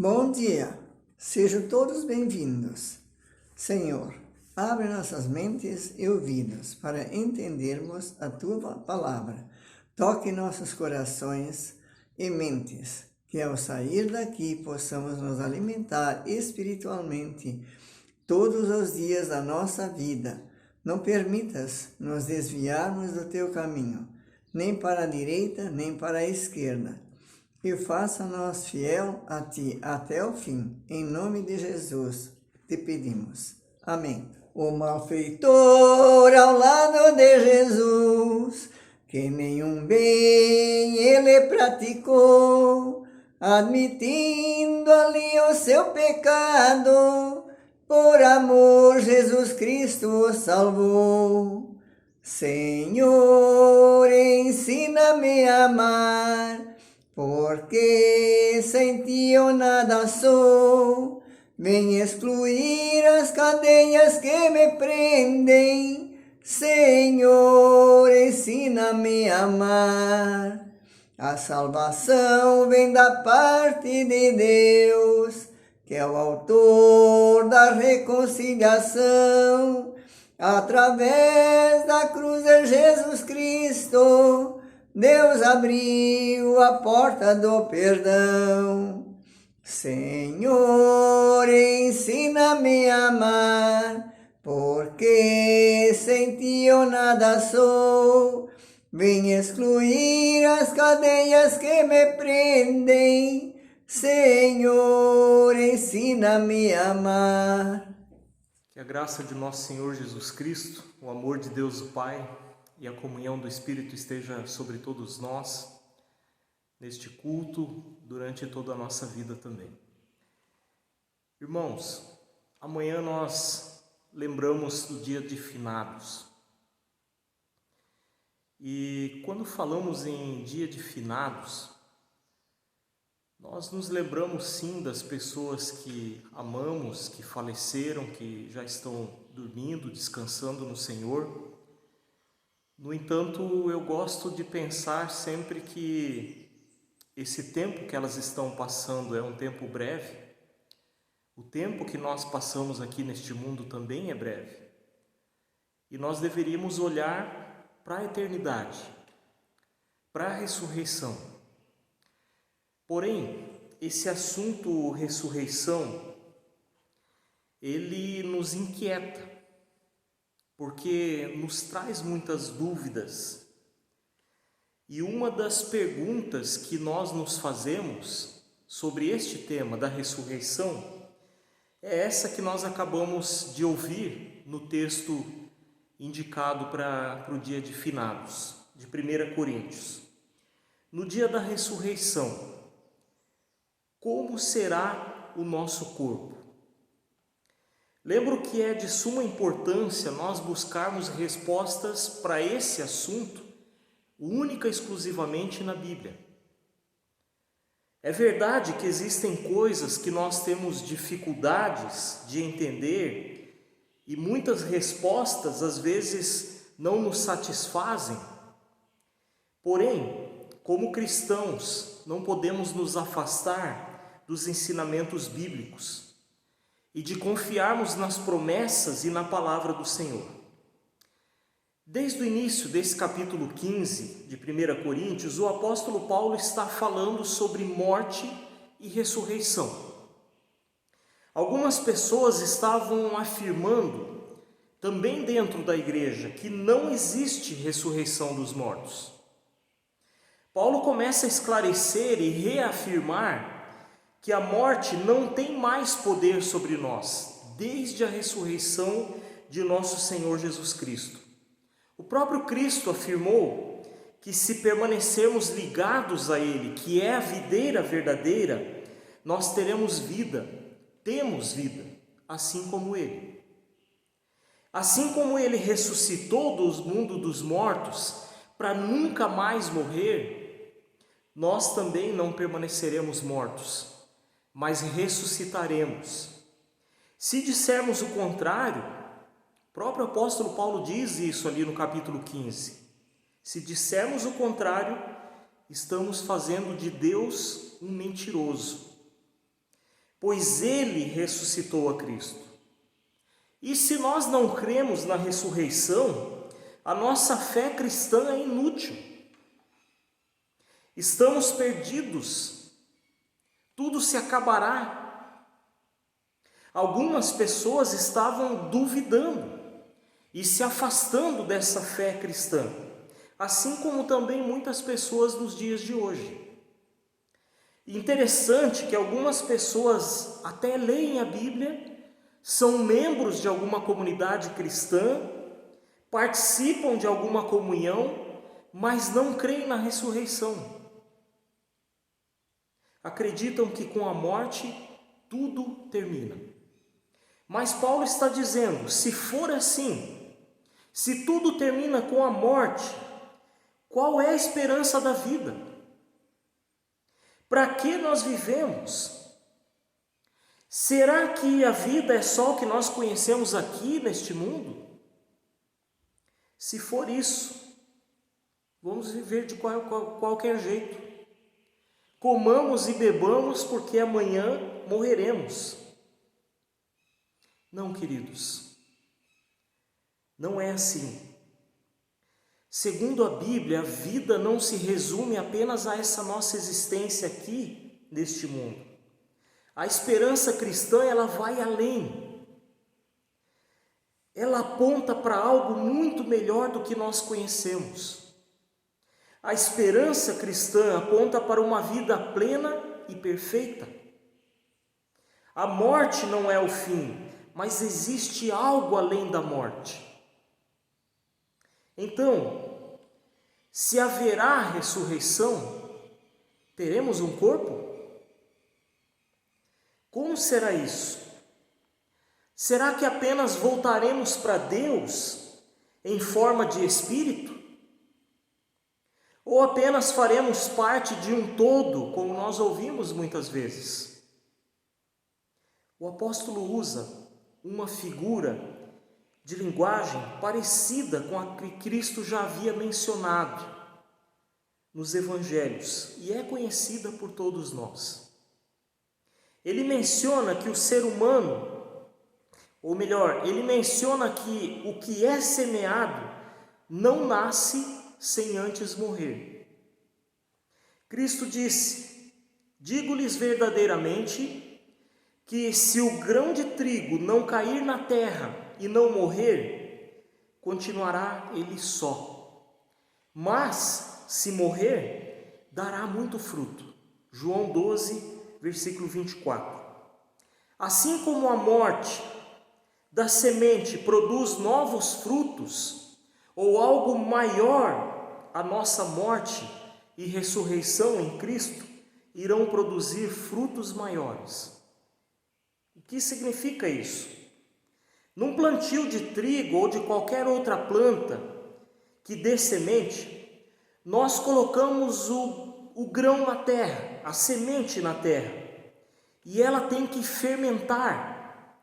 Bom dia, sejam todos bem-vindos. Senhor, abre nossas mentes e ouvidos para entendermos a Tua palavra. Toque nossos corações e mentes, que ao sair daqui possamos nos alimentar espiritualmente todos os dias da nossa vida. Não permitas nos desviarmos do Teu caminho, nem para a direita, nem para a esquerda. E faça-nos fiel a Ti até o fim. Em nome de Jesus, te pedimos. Amém. O malfeitor ao lado de Jesus, que nenhum bem ele praticou, admitindo ali o seu pecado, por amor Jesus Cristo o salvou. Senhor, ensina-me a amar, porque sem ti eu nada sou. Vem excluir as cadeias que me prendem. Senhor, ensina-me a amar. A salvação vem da parte de Deus, que é o autor da reconciliação. Através da cruz de Jesus Cristo, Deus abriu a porta do perdão. Senhor, ensina-me a amar, porque sem ti eu nada sou. Vem excluir as cadeias que me prendem. Senhor, ensina-me a amar. Que a graça de nosso Senhor Jesus Cristo, o amor de Deus o Pai e a comunhão do Espírito esteja sobre todos nós, neste culto, durante toda a nossa vida também. Irmãos, amanhã nós lembramos do dia de finados. E quando falamos em dia de finados, nós nos lembramos sim das pessoas que amamos, que faleceram, que já estão dormindo, descansando no Senhor. No entanto, eu gosto de pensar sempre que esse tempo que elas estão passando é um tempo breve. O tempo que nós passamos aqui neste mundo também é breve. E nós deveríamos olhar para a eternidade, para a ressurreição. Porém, esse assunto ressurreição, ele nos inquieta, porque nos traz muitas dúvidas. E uma das perguntas que nós nos fazemos sobre este tema da ressurreição é essa que nós acabamos de ouvir no texto indicado para o dia de finados, de 1 Coríntios. No dia da ressurreição, como será o nosso corpo? Lembro que é de suma importância nós buscarmos respostas para esse assunto única e exclusivamente na Bíblia. É verdade que existem coisas que nós temos dificuldades de entender e muitas respostas às vezes não nos satisfazem. Porém, como cristãos, não podemos nos afastar dos ensinamentos bíblicos e de confiarmos nas promessas e na palavra do Senhor. Desde o início desse capítulo 15 de 1 Coríntios, o apóstolo Paulo está falando sobre morte e ressurreição. Algumas pessoas estavam afirmando, também dentro da igreja, que não existe ressurreição dos mortos. Paulo começa a esclarecer e reafirmar que a morte não tem mais poder sobre nós, desde a ressurreição de nosso Senhor Jesus Cristo. O próprio Cristo afirmou que se permanecermos ligados a Ele, que é a videira verdadeira, nós teremos vida, temos vida, assim como Ele. Assim como Ele ressuscitou do mundo dos mortos para nunca mais morrer, nós também não permaneceremos mortos, mas ressuscitaremos. Se dissermos o contrário, o próprio apóstolo Paulo diz isso ali no capítulo 15. Se dissermos o contrário, estamos fazendo de Deus um mentiroso. pois ele ressuscitou a Cristo. E se nós não cremos na ressurreição, a nossa fé cristã é inútil. Estamos perdidos, tudo se acabará. Algumas pessoas estavam duvidando e se afastando dessa fé cristã, assim como também muitas pessoas nos dias de hoje. Interessante que algumas pessoas até leem a Bíblia, são membros de alguma comunidade cristã, participam de alguma comunhão, mas não creem na ressurreição. Acreditam que com a morte tudo termina. Mas Paulo está dizendo, se for assim, se tudo termina com a morte, qual é a esperança da vida? Para que nós vivemos? Será que a vida é só o que nós conhecemos aqui neste mundo? Se for isso, vamos viver de qualquer jeito. Comamos e bebamos porque amanhã morreremos. Não, queridos, não é assim. Segundo a Bíblia, a vida não se resume apenas a essa nossa existência aqui neste mundo. A esperança cristã, ela vai além. Ela aponta para algo muito melhor do que nós conhecemos. A esperança cristã aponta para uma vida plena e perfeita. A morte não é o fim, mas existe algo além da morte. Então, se haverá ressurreição, teremos um corpo? Como será isso? Será que apenas voltaremos para Deus em forma de espírito? Ou apenas faremos parte de um todo, como nós ouvimos muitas vezes? O apóstolo usa uma figura de linguagem parecida com a que Cristo já havia mencionado nos evangelhos e é conhecida por todos nós. Ele menciona que o ser humano, ou melhor, ele menciona que o que é semeado não nasce sem antes morrer. Cristo disse: digo-lhes verdadeiramente que se o grão de trigo não cair na terra e não morrer, continuará ele só. Mas, se morrer, dará muito fruto. João 12, versículo 24. Assim como a morte da semente produz novos frutos, ou algo maior, a nossa morte e ressurreição em Cristo irão produzir frutos maiores. O que significa isso? Num plantio de trigo ou de qualquer outra planta que dê semente, nós colocamos o grão na terra, a semente na terra, e ela tem que fermentar,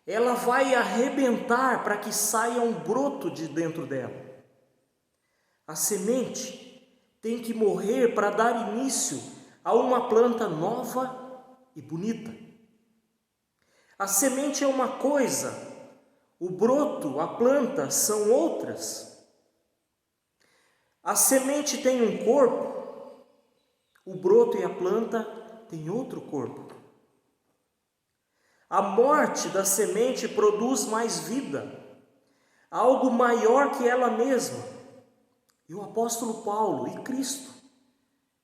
ela vai arrebentar para que saia um broto de dentro dela. A semente tem que morrer para dar início a uma planta nova e bonita. A semente é uma coisa, o broto, a planta são outras. A semente tem um corpo, o broto e a planta têm outro corpo. A morte da semente produz mais vida, algo maior que ela mesma. E o apóstolo Paulo e Cristo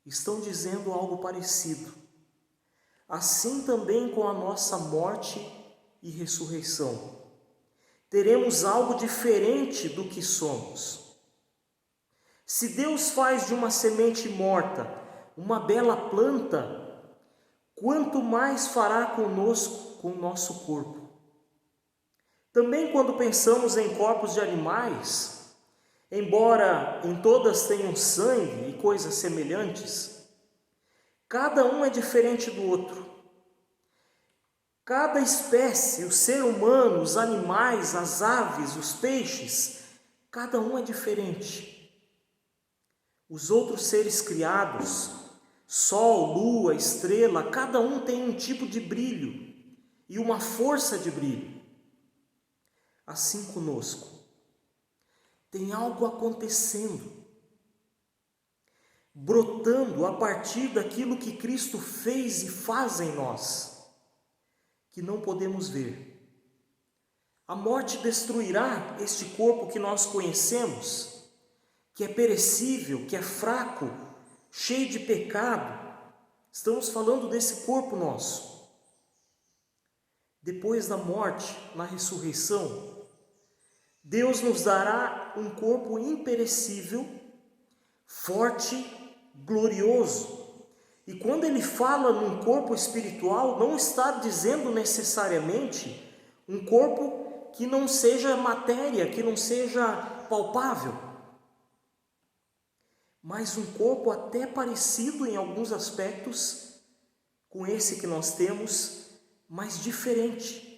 estão dizendo algo parecido. Assim também com a nossa morte e ressurreição. Teremos algo diferente do que somos. Se Deus faz de uma semente morta uma bela planta, quanto mais fará conosco com o nosso corpo. Também quando pensamos em corpos de animais, embora em todas tenham sangue e coisas semelhantes, cada um é diferente do outro. Cada espécie, o ser humano, os animais, as aves, os peixes, cada um é diferente. Os outros seres criados Sol, lua, estrela, cada um tem um tipo de brilho e uma força de brilho. Assim conosco, tem algo acontecendo, brotando a partir daquilo que Cristo fez e faz em nós, que não podemos ver. A morte destruirá este corpo que nós conhecemos, que é perecível, que é fraco, cheio de pecado. Estamos falando desse corpo nosso. Depois da morte, na ressurreição, Deus nos dará um corpo imperecível, forte, glorioso. E quando ele fala num corpo espiritual, não está dizendo necessariamente um corpo que não seja matéria, que não seja palpável, mas um corpo até parecido em alguns aspectos com esse que nós temos, mas diferente,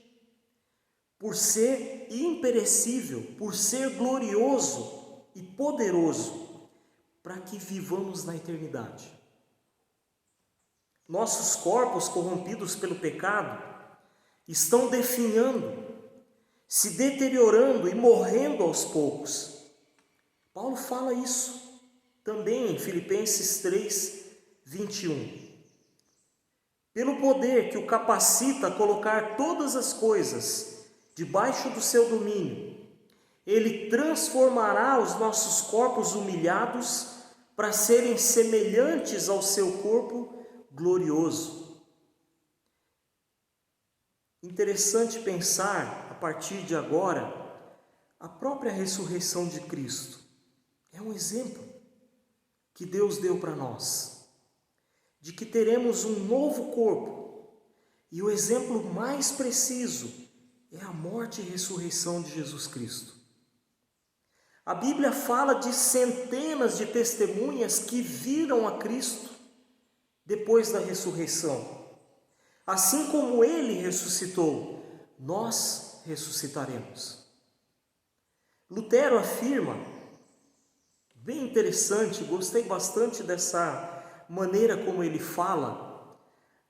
por ser imperecível, por ser glorioso e poderoso, para que vivamos na eternidade. Nossos corpos corrompidos pelo pecado estão definhando, se deteriorando e morrendo aos poucos. Paulo fala isso também em Filipenses 3, 21. Pelo poder que o capacita a colocar todas as coisas debaixo do seu domínio, ele transformará os nossos corpos humilhados para serem semelhantes ao seu corpo glorioso. Interessante pensar, a partir de agora, a própria ressurreição de Cristo. É um exemplo que Deus deu para nós, de que teremos um novo corpo. E o exemplo mais preciso é a morte e ressurreição de Jesus Cristo. A Bíblia fala de centenas de testemunhas que viram a Cristo depois da ressurreição. Assim como ele ressuscitou, nós ressuscitaremos. Lutero afirma, bem interessante, gostei bastante dessa maneira como ele fala,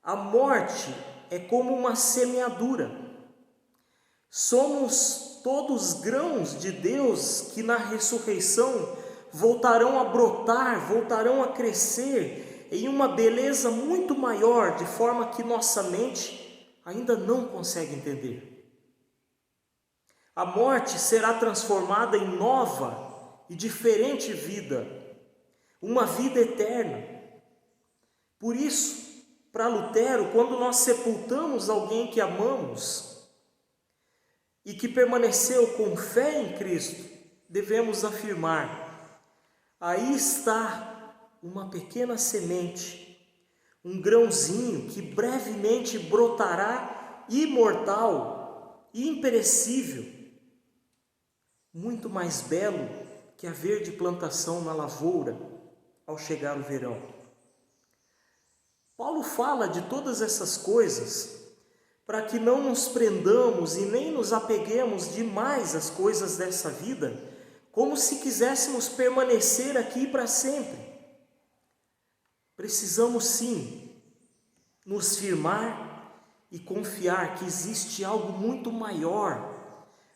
a morte é como uma semeadura. Somos todos grãos de Deus que na ressurreição voltarão a brotar, voltarão a crescer em uma beleza muito maior, de forma que nossa mente ainda não consegue entender. A morte será transformada em nova e diferente vida, uma vida eterna. Por isso, para Lutero, quando nós sepultamos alguém que amamos e que permaneceu com fé em Cristo, devemos afirmar: aí está uma pequena semente, um grãozinho que brevemente brotará imortal, imperecível, muito mais belo que a verde plantação na lavoura ao chegar o verão. Paulo fala de todas essas coisas para que não nos prendamos e nem nos apeguemos demais às coisas dessa vida, como se quiséssemos permanecer aqui para sempre. Precisamos sim nos firmar e confiar que existe algo muito maior,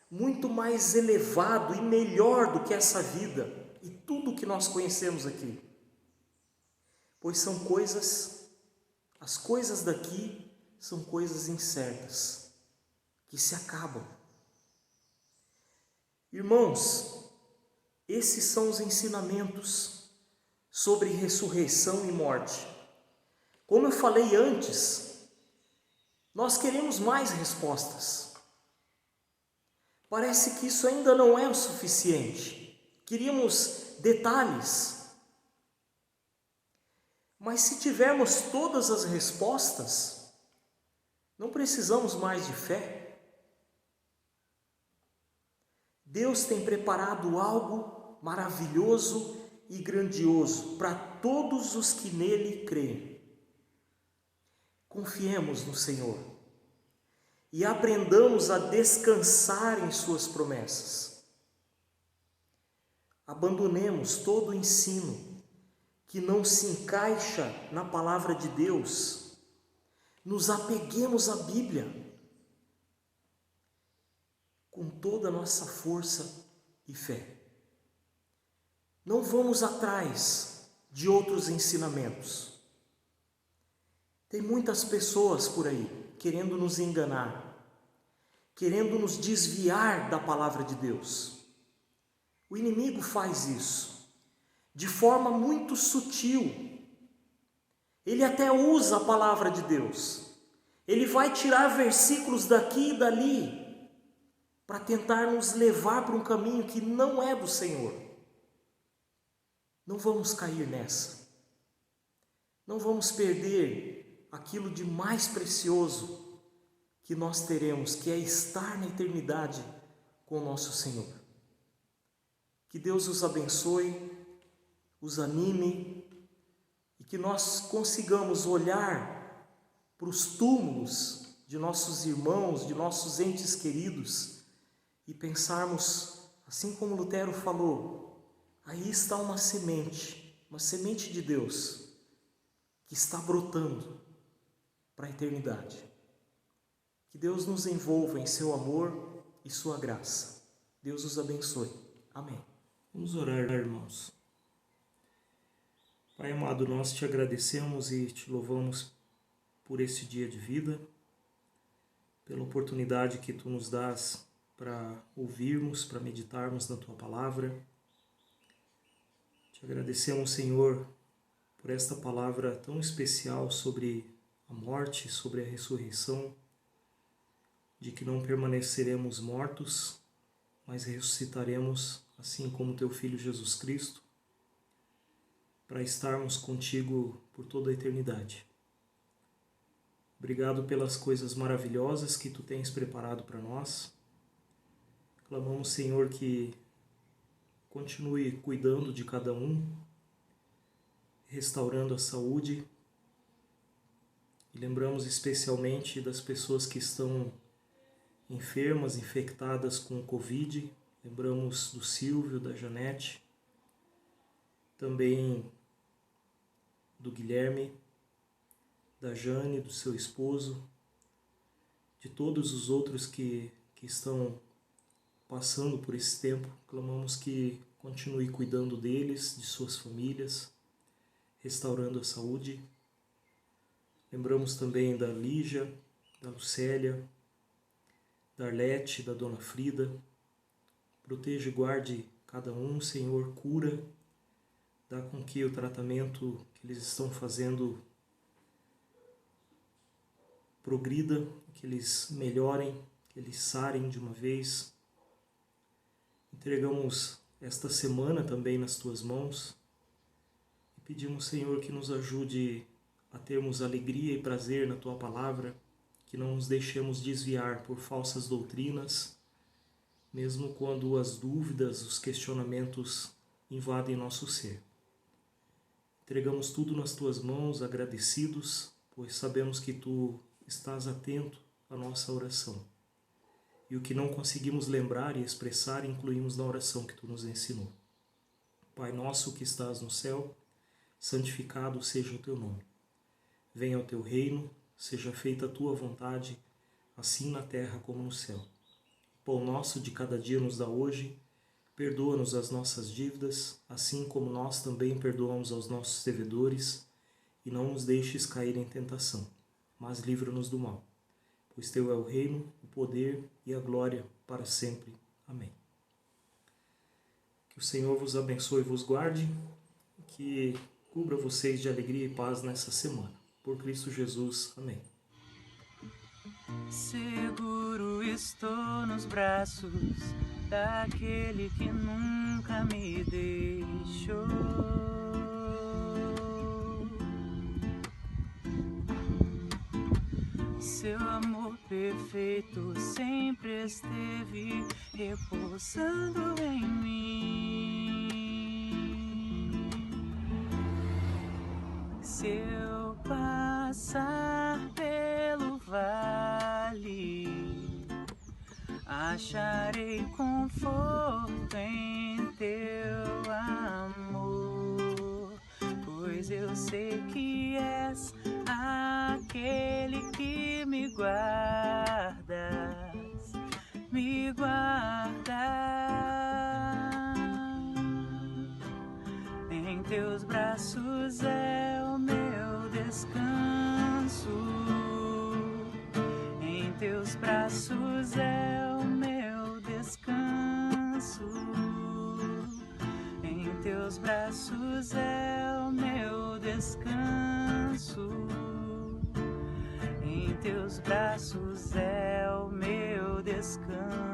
muito mais elevado e melhor do que essa vida e tudo que nós conhecemos aqui. Pois são coisas, as coisas daqui são coisas incertas, que se acabam. Irmãos, esses são os ensinamentos sobre ressurreição e morte. Como eu falei antes, nós queremos mais respostas. Parece que isso ainda não é o suficiente. Queríamos detalhes. Mas se tivermos todas as respostas, não precisamos mais de fé. Deus tem preparado algo maravilhoso e grandioso para todos os que nele creem. Confiemos no Senhor e aprendamos a descansar em suas promessas. Abandonemos todo o ensino que não se encaixa na palavra de Deus, nos apeguemos à Bíblia com toda a nossa força e fé. Não vamos atrás de outros ensinamentos. Tem muitas pessoas por aí querendo nos enganar, querendo nos desviar da palavra de Deus. O inimigo faz isso de forma muito sutil. Ele até usa a palavra de Deus. Ele vai tirar versículos daqui e dali para tentar nos levar para um caminho que não é do Senhor. Não vamos cair nessa. Não vamos perder aquilo de mais precioso que nós teremos, que é estar na eternidade com o nosso Senhor. Que Deus os abençoe, os anime e que nós consigamos olhar para os túmulos de nossos irmãos, de nossos entes queridos e pensarmos, assim como Lutero falou, aí está uma semente de Deus que está brotando para a eternidade. Que Deus nos envolva em seu amor e sua graça. Deus os abençoe. Amém. Vamos orar, irmãos. Pai amado, nós te agradecemos e te louvamos por esse dia de vida, pela oportunidade que tu nos dás para ouvirmos, para meditarmos na tua palavra. Te agradecemos, Senhor, por esta palavra tão especial sobre a morte, sobre a ressurreição, de que não permaneceremos mortos, mas ressuscitaremos, assim como teu Filho Jesus Cristo, para estarmos contigo por toda a eternidade. Obrigado pelas coisas maravilhosas que tu tens preparado para nós. Clamamos, Senhor, que continue cuidando de cada um, restaurando a saúde. E lembramos especialmente das pessoas que estão enfermas, infectadas com o Covid. Lembramos do Silvio, da Janete, também do Guilherme, da Jane, do seu esposo, de todos os outros que estão passando por esse tempo. Clamamos que continue cuidando deles, de suas famílias, restaurando a saúde. Lembramos também da Lígia, da Lucélia, da Arlete, da Dona Frida. Proteja e guarde cada um, Senhor, cura, dá com que o tratamento que eles estão fazendo progrida, que eles melhorem, que eles sarem de uma vez. Entregamos esta semana também nas tuas mãos e pedimos, Senhor, que nos ajude a termos alegria e prazer na tua palavra, que não nos deixemos desviar por falsas doutrinas, mesmo quando as dúvidas, os questionamentos invadem nosso ser. Entregamos tudo nas tuas mãos, agradecidos, pois sabemos que tu estás atento à nossa oração. E o que não conseguimos lembrar e expressar, incluímos na oração que tu nos ensinou. Pai nosso que estás no céu, santificado seja o teu nome. Venha o teu reino, seja feita a tua vontade, assim na terra como no céu. O pão nosso de cada dia nos dá hoje. Perdoa-nos as nossas dívidas, assim como nós também perdoamos aos nossos devedores, e não nos deixes cair em tentação, mas livra-nos do mal. Pois teu é o reino, o poder e a glória para sempre. Amém. Que o Senhor vos abençoe e vos guarde, que cubra vocês de alegria e paz nessa semana. Por Cristo Jesus. Amém. Seguro estou nos braços daquele que nunca me deixou. Seu amor perfeito sempre esteve repousando em mim. Se eu passar pelo vale, acharei conforto em teu amor, me guardas. Em teus braços é o meu descanso. Em teus braços é o meu descanso. Em teus braços é o meu descanso. Em teus braços é o meu descanso.